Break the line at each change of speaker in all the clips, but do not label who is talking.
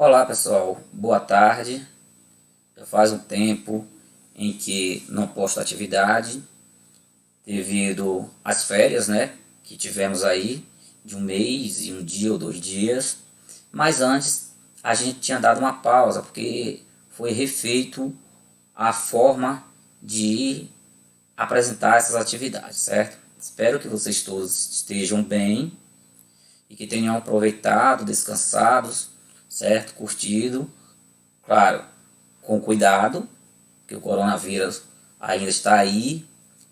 Olá pessoal, boa tarde. Já faz um tempo em que não posto atividade devido às férias, né, que tivemos aí de um mês e um dia ou 2 dias. Mas antes a gente tinha dado uma pausa porque foi refeito a forma de apresentar essas atividades, certo? Espero que vocês todos estejam bem e que tenham aproveitado, descansados, certo? Curtido. Claro, com cuidado, que o coronavírus ainda está aí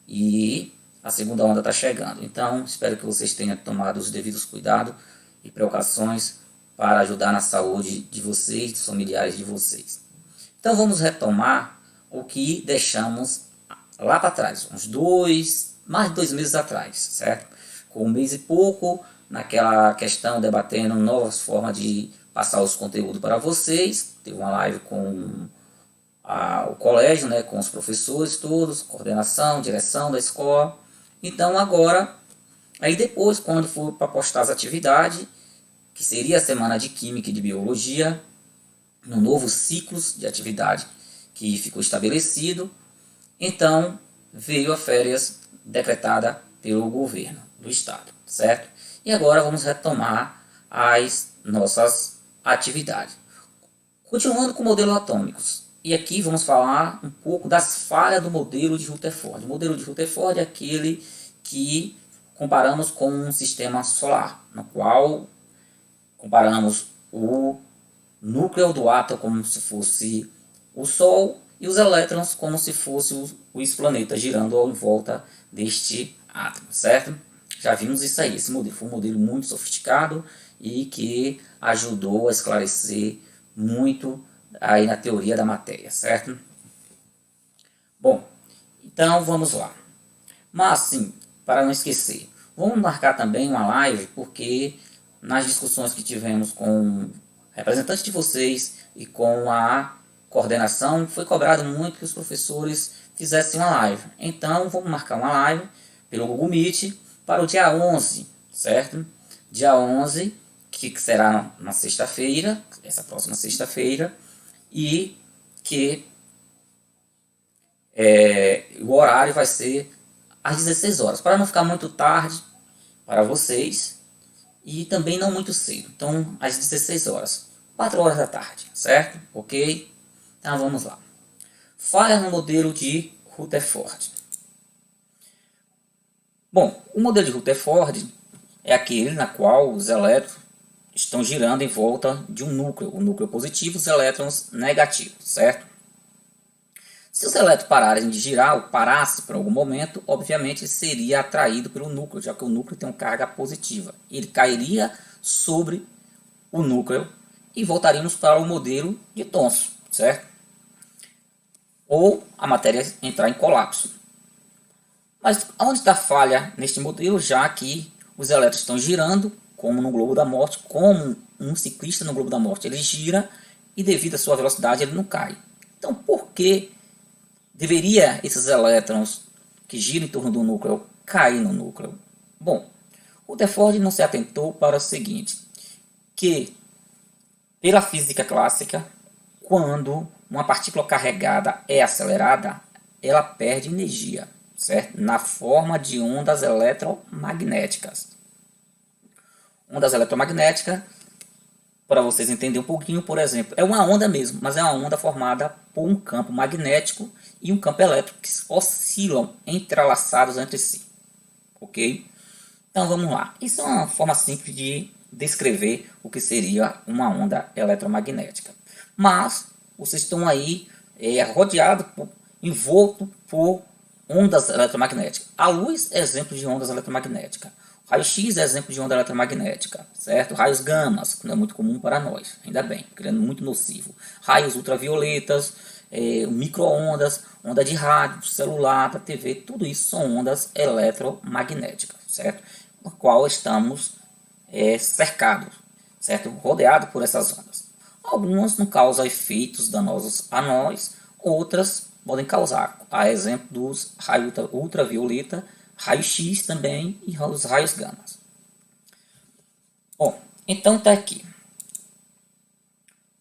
e a segunda onda está chegando. Então, espero que vocês tenham tomado os devidos cuidados e precauções para ajudar na saúde de vocês, dos familiares de vocês. Então, vamos retomar o que deixamos lá para trás, mais de 2 meses atrás, certo? Com um mês e pouco, naquela questão, debatendo novas formas de passar os conteúdos para vocês. Teve uma live com o colégio, né, com os professores todos, coordenação, direção da escola. Então agora, aí depois, quando for para postar as atividades, que seria a semana de Química e de Biologia, no novo ciclo de atividade que ficou estabelecido, então veio a férias decretada pelo governo do estado, certo? E agora vamos retomar as nossas atividades. Continuando com modelos atômicos, e aqui vamos falar um pouco das falhas do modelo de Rutherford. O modelo de Rutherford é aquele que comparamos com um sistema solar, no qual comparamos o núcleo do átomo como se fosse o Sol e os elétrons como se fosse os planetas girando em volta deste átomo, certo? Já vimos isso aí. Esse modelo foi um modelo muito sofisticado e que ajudou a esclarecer muito aí na teoria da matéria, certo? Bom, então vamos lá. Mas sim, para não esquecer, vamos marcar também uma live, porque nas discussões que tivemos com representantes de vocês e com a coordenação, foi cobrado muito que os professores fizessem uma live. Então vamos marcar uma live pelo Google Meet para o dia 11, certo? Dia 11, que será na sexta-feira, essa próxima sexta-feira, e que o horário vai ser às 16 horas, para não ficar muito tarde para vocês e também não muito cedo. Então, às 16 horas, 4 horas da tarde, certo? Ok? Então, vamos lá. Falha no modelo de Rutherford. Bom, o modelo de Rutherford é aquele na qual os elétrons estão girando em volta de um núcleo, o núcleo positivo, os elétrons negativos, certo? Se os elétrons pararem de girar ou parasse por algum momento, obviamente seria atraído pelo núcleo, já que o núcleo tem uma carga positiva. Ele cairia sobre o núcleo e voltaríamos para o modelo de Thomson, certo? Ou a matéria entrar em colapso. Mas onde está a falha neste modelo, já que os elétrons estão girando, como no globo da morte, como um ciclista no globo da morte, ele gira e devido à sua velocidade ele não cai. Então por que deveria esses elétrons que giram em torno do núcleo cair no núcleo? Bom, Rutherford não se atentou para o seguinte, que pela física clássica, quando uma partícula carregada é acelerada, ela perde energia, certo? Na forma de ondas eletromagnéticas. Ondas eletromagnéticas, para vocês entenderem um pouquinho, por exemplo, é uma onda mesmo, mas é uma onda formada por um campo magnético e um campo elétrico que oscilam entrelaçados entre si. Ok? Então vamos lá. Isso é uma forma simples de descrever o que seria uma onda eletromagnética. Mas vocês estão aí rodeados, envolto por ondas eletromagnéticas. A luz é exemplo de ondas eletromagnéticas. Raio-X é exemplo de onda eletromagnética, certo? Raios gamas, que não é muito comum para nós, ainda bem, porque é muito nocivo. Raios ultravioletas, micro-ondas, onda de rádio, celular, da TV, tudo isso são ondas eletromagnéticas, certo? No qual estamos cercados, certo? Rodeados por essas ondas. Algumas não causam efeitos danosos a nós, outras podem causar, a exemplo dos raios ultravioleta, raio-x também e os raios gamas. Bom, então tá aqui.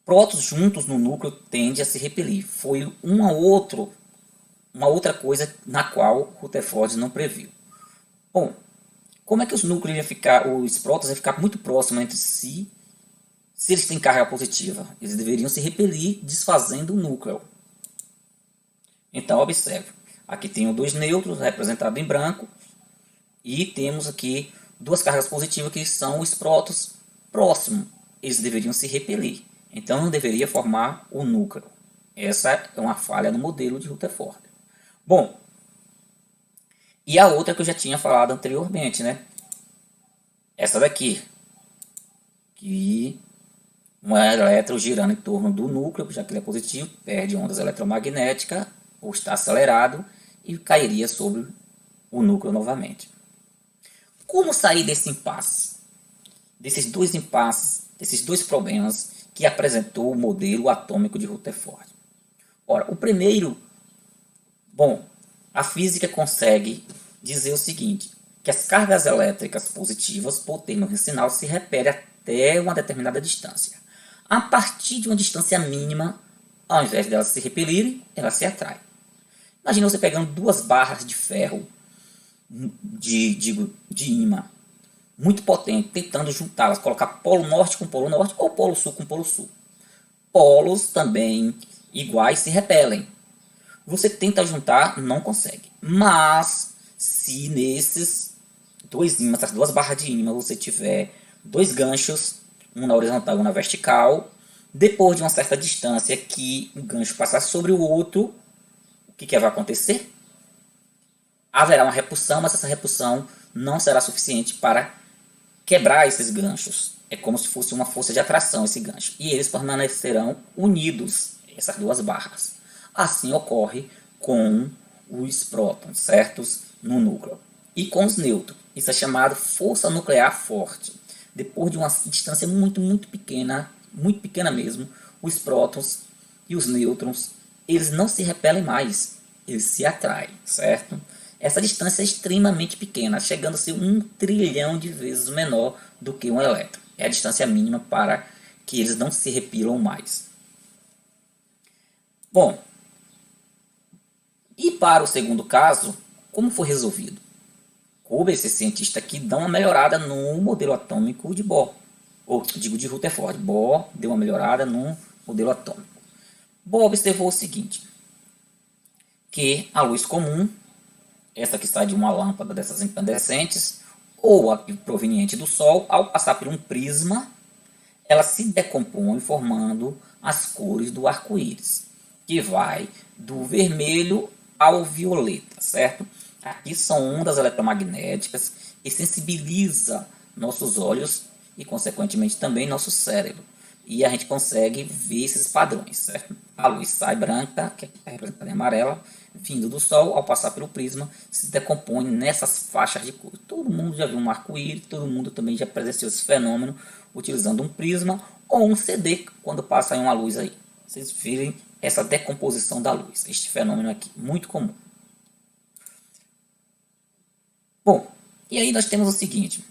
prótons juntos no núcleo tendem a se repelir. Foi uma outra coisa na qual Rutherford não previu. Bom, como é que os núcleos os prótons iam ficar muito próximos entre si se eles têm carga positiva? Eles deveriam se repelir desfazendo o núcleo. Então, observe. Aqui tem dois nêutrons representados em branco e temos aqui duas cargas positivas que são os prótons próximos. Eles deveriam se repelir. Então, não deveria formar o núcleo. Essa é uma falha no modelo de Rutherford. Bom, e a outra que eu já tinha falado anteriormente, né? Essa daqui. Que um elétron girando em torno do núcleo, já que ele é positivo, perde ondas eletromagnéticas ou está acelerado e cairia sobre o núcleo novamente. Como sair desse impasse? Desses dois impasses, desses dois problemas que apresentou o modelo atômico de Rutherford. Ora, o primeiro, a física consegue dizer o seguinte, que as cargas elétricas positivas por termo de sinal se repelem até uma determinada distância. A partir de uma distância mínima, ao invés de elas se repelirem, elas se atraem. Imagina você pegando duas barras de ferro de ímã muito potente, tentando juntá-las, colocar polo norte com polo norte ou polo sul com polo sul. Polos também iguais se repelem. Você tenta juntar, não consegue. Mas se nesses dois ímãs, essas duas barras de ímã, você tiver dois ganchos, um na horizontal e um na vertical, depois de uma certa distância que o gancho passar sobre o outro, o que vai acontecer? Haverá uma repulsão, mas essa repulsão não será suficiente para quebrar esses ganchos. É como se fosse uma força de atração esse gancho. E eles permanecerão unidos, essas duas barras. Assim ocorre com os prótons, certos? No núcleo. E com os nêutrons. Isso é chamado força nuclear forte. Depois de uma distância muito pequena mesmo, os prótons e os nêutrons, eles não se repelem mais, eles se atraem, certo? Essa distância é extremamente pequena, chegando a ser 1 trilhão de vezes menor do que um elétron. É a distância mínima para que eles não se repilam mais. Bom, e para o segundo caso, como foi resolvido? Coube esse cientista aqui dá uma melhorada no modelo atômico de Bohr, ou digo de Rutherford. Bohr deu uma melhorada no modelo atômico. Bohr observou o seguinte, que a luz comum, essa que sai de uma lâmpada dessas incandescentes, ou a proveniente do Sol, ao passar por um prisma, ela se decompõe formando as cores do arco-íris, que vai do vermelho ao violeta, certo? Aqui são ondas eletromagnéticas e sensibiliza nossos olhos e, consequentemente, também nosso cérebro. E a gente consegue ver esses padrões, certo? A luz sai branca, que é representada em amarela, vindo do Sol, ao passar pelo prisma, se decompõe nessas faixas de cor. Todo mundo já viu um arco-íris, todo mundo também já presenciou esse fenômeno utilizando um prisma ou um CD, quando passa uma luz aí. Vocês virem essa decomposição da luz, este fenômeno aqui, muito comum. Bom, e aí nós temos o seguinte,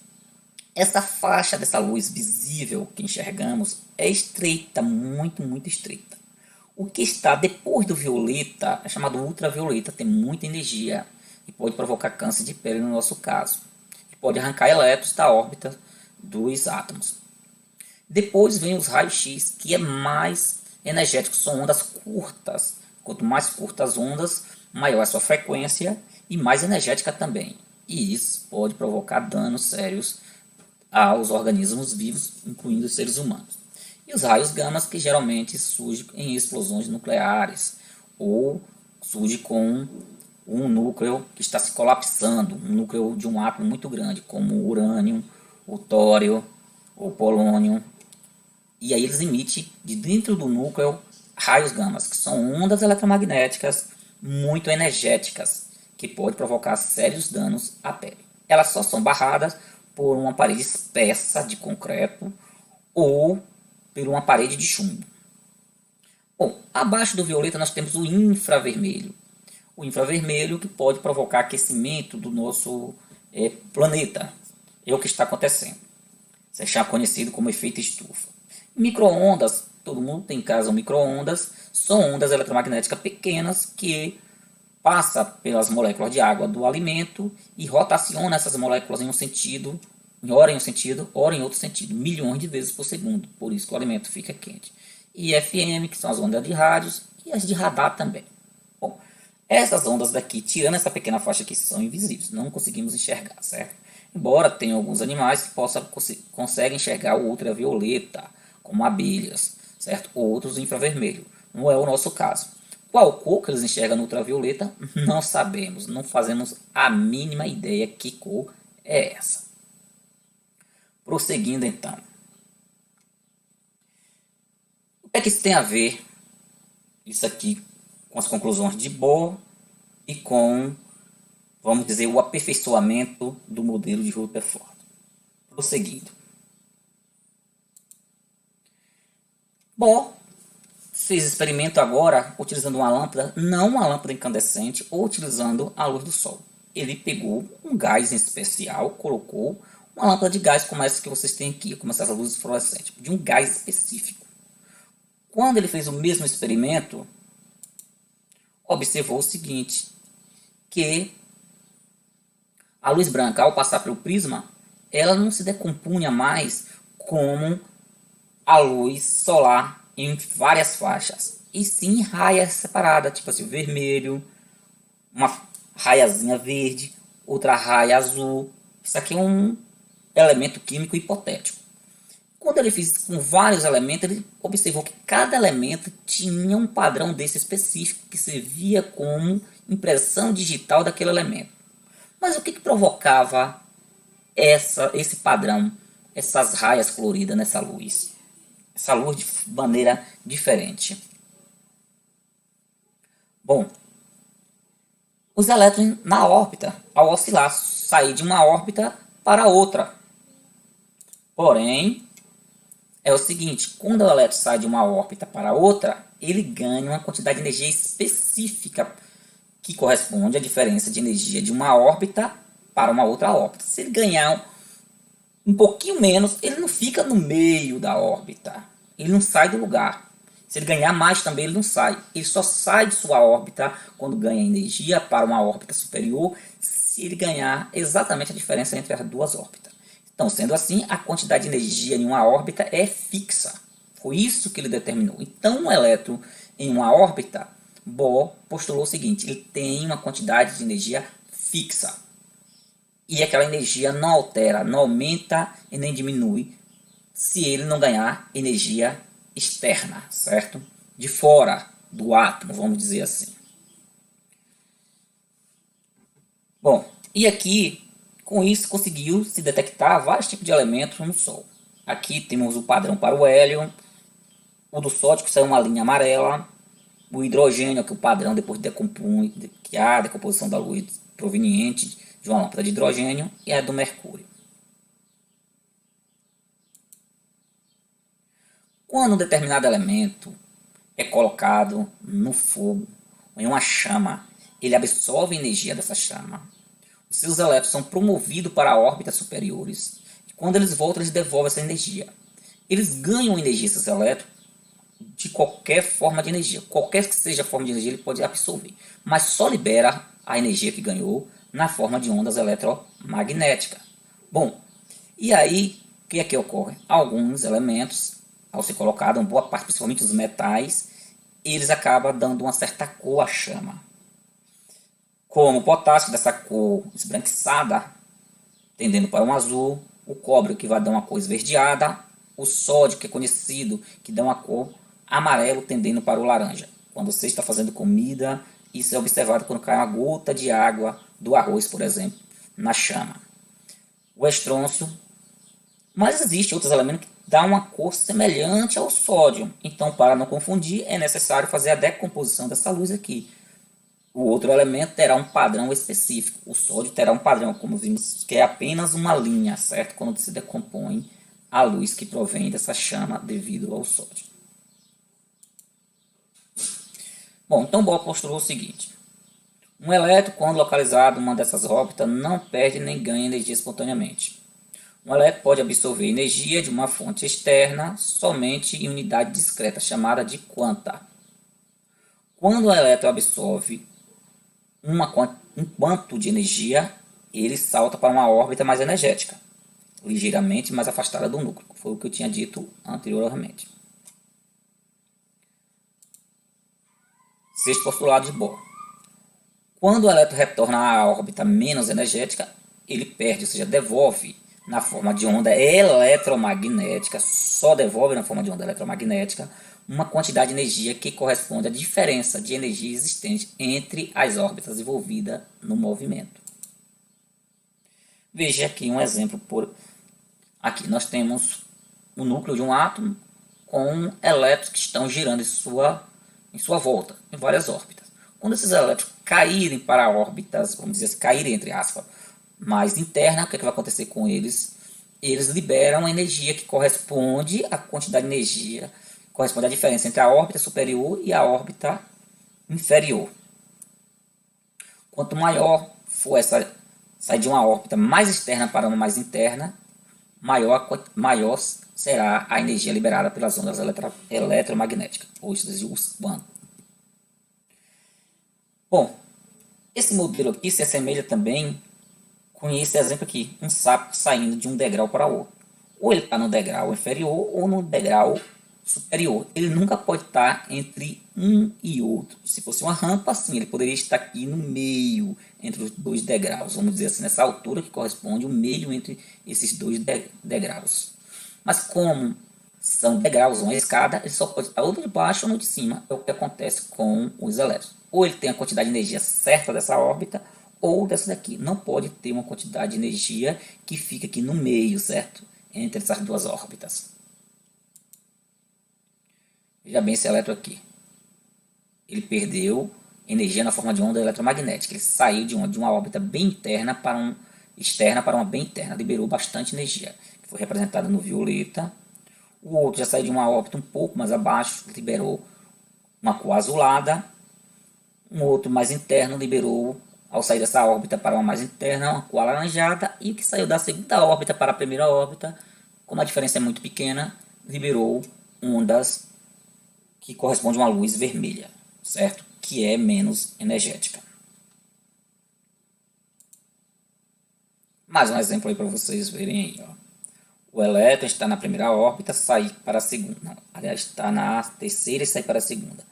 essa faixa dessa luz visível que enxergamos é estreita, muito estreita. O que está depois do violeta é chamado ultravioleta, tem muita energia e pode provocar câncer de pele no nosso caso. E pode arrancar elétrons da órbita dos átomos. Depois vem os raios-x, que é mais energético, são ondas curtas. Quanto mais curtas as ondas, maior a sua frequência e mais energética também. E isso pode provocar danos sérios aos organismos vivos, incluindo os seres humanos. E os raios gama, que geralmente surgem em explosões nucleares ou surge com um núcleo que está se colapsando, um núcleo de um átomo muito grande, como o urânio, o tório, o polônio. E aí eles emitem de dentro do núcleo raios gama, que são ondas eletromagnéticas muito energéticas, que pode provocar sérios danos à pele. Elas só são barradas por uma parede espessa de concreto ou por uma parede de chumbo. Bom, abaixo do violeta nós temos o infravermelho. O infravermelho que pode provocar aquecimento do nosso planeta. É o que está acontecendo. Isso é conhecido como efeito estufa. Micro-ondas todo mundo tem em casa um micro-ondas, são ondas eletromagnéticas pequenas que passa pelas moléculas de água do alimento e rotaciona essas moléculas em um sentido, ora em um sentido, ora em outro sentido, milhões de vezes por segundo. Por isso que o alimento fica quente. E FM, que são as ondas de rádios, e as de radar também. Bom, essas ondas daqui, tirando essa pequena faixa aqui, são invisíveis, não conseguimos enxergar, certo? Embora tenha alguns animais que conseguem enxergar o ultravioleta, como abelhas, certo? Ou outros infravermelho. Não é o nosso caso. Qual cor que eles enxergam no ultravioleta? Não sabemos, não fazemos a mínima ideia que cor é essa. Prosseguindo então. O que é que isso tem a ver, isso aqui, com as conclusões de Bohr e com, vamos dizer, o aperfeiçoamento do modelo de Rutherford? Prosseguindo. Bohr fez experimento agora utilizando uma lâmpada, não uma lâmpada incandescente, ou utilizando a luz do sol. Ele pegou um gás em especial, colocou uma lâmpada de gás como essa que vocês têm aqui, como essa luz fluorescente, de um gás específico. Quando ele fez o mesmo experimento, observou o seguinte, que a luz branca, ao passar pelo prisma, ela não se decompunha mais como a luz solar em várias faixas, e sim raias separadas, tipo assim, vermelho, uma raiazinha verde, outra raia azul. Isso aqui é um elemento químico hipotético. Quando ele fez com vários elementos, ele observou que cada elemento tinha um padrão desse específico que servia como impressão digital daquele elemento. Mas o que provocava esse padrão, essas raias coloridas nessa luz? Essa luz de maneira diferente. Bom, os elétrons na órbita, ao oscilar, saem de uma órbita para outra. Porém, é o seguinte, quando o elétron sai de uma órbita para outra, ele ganha uma quantidade de energia específica que corresponde à diferença de energia de uma órbita para uma outra órbita. Se ele ganhar um pouquinho menos, ele não fica no meio da órbita. Ele não sai do lugar. Se ele ganhar mais também, ele não sai. Ele só sai de sua órbita quando ganha energia para uma órbita superior, se ele ganhar exatamente a diferença entre as duas órbitas. Então, sendo assim, a quantidade de energia em uma órbita é fixa. Foi isso que ele determinou. Então, um elétron em uma órbita, Bohr postulou o seguinte, ele tem uma quantidade de energia fixa. E aquela energia não altera, não aumenta e nem diminui se ele não ganhar energia externa, certo? De fora do átomo, vamos dizer assim. Bom, e aqui, com isso, conseguiu se detectar vários tipos de elementos no Sol. Aqui temos o padrão para o hélio, o do sódio, que é uma linha amarela, o hidrogênio, que é o padrão depois que há a decomposição da luz proveniente de uma lâmpada de hidrogênio, e a do mercúrio. Quando um determinado elemento é colocado no fogo, ou em uma chama, ele absorve a energia dessa chama. Os seus elétrons são promovidos para órbitas superiores, e quando eles voltam, eles devolvem essa energia. Eles ganham energia, esses elétrons, de qualquer forma de energia. Qualquer que seja a forma de energia, ele pode absorver, mas só libera a energia que ganhou na forma de ondas eletromagnéticas. Bom, e aí, o que é que ocorre? Alguns elementos, ao ser colocado, uma boa parte, principalmente os metais, eles acabam dando uma certa cor à chama. Como o potássio, dessa cor esbranquiçada, tendendo para um azul, o cobre, que vai dar uma cor esverdeada, o sódio, que é conhecido, que dá uma cor amarelo, tendendo para o laranja. Quando você está fazendo comida, isso é observado quando cai uma gota de água do arroz, por exemplo, na chama. O estrôncio, mas existem outros elementos que dão uma cor semelhante ao sódio. Então, para não confundir, é necessário fazer a decomposição dessa luz aqui. O outro elemento terá um padrão específico. O sódio terá um padrão, como vimos, que é apenas uma linha, certo? Quando se decompõe a luz que provém dessa chama devido ao sódio. Bom, então Bohr postulou o seguinte. Um elétron, quando localizado em uma dessas órbitas, não perde nem ganha energia espontaneamente. Um elétron pode absorver energia de uma fonte externa somente em unidade discreta, chamada de quanta. Quando o elétron absorve um quanto de energia, ele salta para uma órbita mais energética, ligeiramente mais afastada do núcleo. Foi o que eu tinha dito anteriormente. Sexto postulado de Bohr. Quando o elétron retorna à órbita menos energética, ele perde, ou seja, devolve na forma de onda eletromagnética, só devolve na forma de onda eletromagnética, uma quantidade de energia que corresponde à diferença de energia existente entre as órbitas envolvidas no movimento. Veja aqui um exemplo. Aqui nós temos o núcleo de um átomo com elétrons que estão girando em sua volta, em várias órbitas. Quando esses elétrons caírem para órbitas, vamos dizer assim, caírem entre aspas, mais interna, o que vai acontecer com eles? Eles liberam energia que corresponde à quantidade de energia, corresponde à diferença entre a órbita superior e a órbita inferior. Quanto maior for essa sair de uma órbita mais externa para uma mais interna, maior será a energia liberada pelas ondas eletromagnéticas, ou os quantos. Bom, esse modelo aqui se assemelha também com esse exemplo aqui, um sapo saindo de um degrau para outro. Ou ele está no degrau inferior ou no degrau superior. Ele nunca pode estar entre um e outro. Se fosse uma rampa, sim, ele poderia estar aqui no meio, entre os dois degraus. Vamos dizer assim, nessa altura que corresponde o meio entre esses dois degraus. Mas como são degraus, uma escada, ele só pode estar ou de baixo ou no de cima. É o que acontece com os elétrons. Ou ele tem a quantidade de energia certa dessa órbita, ou dessa daqui. Não pode ter uma quantidade de energia que fica aqui no meio, certo? Entre essas duas órbitas. Veja bem esse elétron aqui. Ele perdeu energia na forma de onda eletromagnética. Ele saiu de uma órbita bem externa para uma bem interna. Liberou bastante energia, que foi representada no violeta. O outro já saiu de uma órbita um pouco mais abaixo, liberou uma cor azulada. Um outro mais interno liberou, ao sair dessa órbita para uma mais interna, uma cor alaranjada. E o que saiu da segunda órbita para a primeira órbita, como a diferença é muito pequena, liberou ondas que correspondem a uma luz vermelha, certo? Que é menos energética. Mais um exemplo aí para vocês verem aí, ó. O elétron está na primeira órbita, sai para a segunda. Não, aliás, está na terceira e sai para a segunda.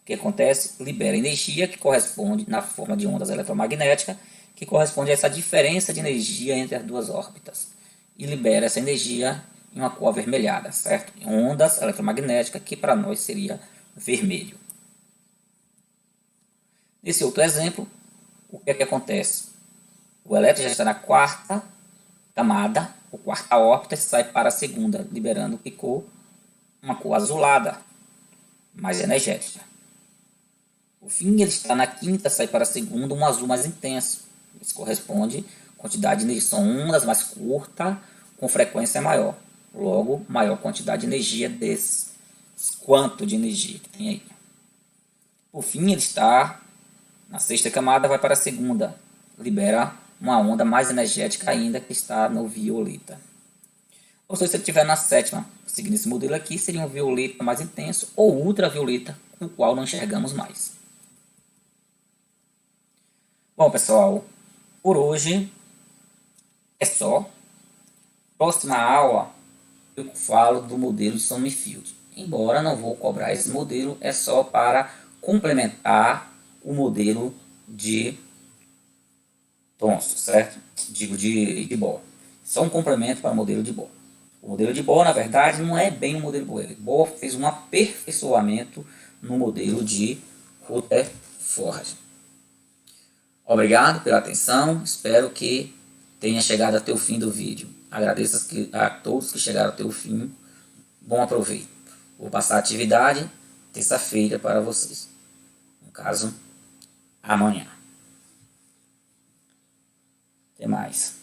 O que acontece? Libera energia que corresponde na forma de ondas eletromagnéticas, que corresponde a essa diferença de energia entre as duas órbitas. E libera essa energia em uma cor avermelhada, certo? Em ondas eletromagnéticas, que para nós seria vermelho. Nesse outro exemplo, o que é que acontece? O elétron já está na quarta camada, ou quarta órbita, e sai para a segunda, liberando uma cor azulada, mais energética. Por fim, ele está na quinta, sai para a segunda, um azul mais intenso. Isso corresponde à quantidade de energia. São ondas mais curtas, com frequência maior. Logo, maior quantidade de energia desse quanto de energia que tem aí. Por fim, ele está na sexta camada, vai para a segunda. Libera uma onda mais energética ainda, que está no violeta. Ou se ele estiver na sétima, seguindo esse modelo aqui, seria um violeta mais intenso ou ultravioleta, com o qual não enxergamos mais. Bom, pessoal, por hoje é só. Próxima aula eu falo do modelo de Sommerfeld. Embora não vou cobrar esse modelo, é só para complementar o modelo de Thomson, certo? Digo de Bohr. Só um complemento para o modelo de Bohr. O modelo de Bohr, na verdade, não é bem um modelo de Bohr. Bohr fez um aperfeiçoamento no modelo de Rutherford. Obrigado pela atenção. Espero que tenha chegado até o fim do vídeo. Agradeço a todos que chegaram até o fim. Bom aproveito. Vou passar a atividade terça-feira para vocês. No caso, amanhã. Até mais.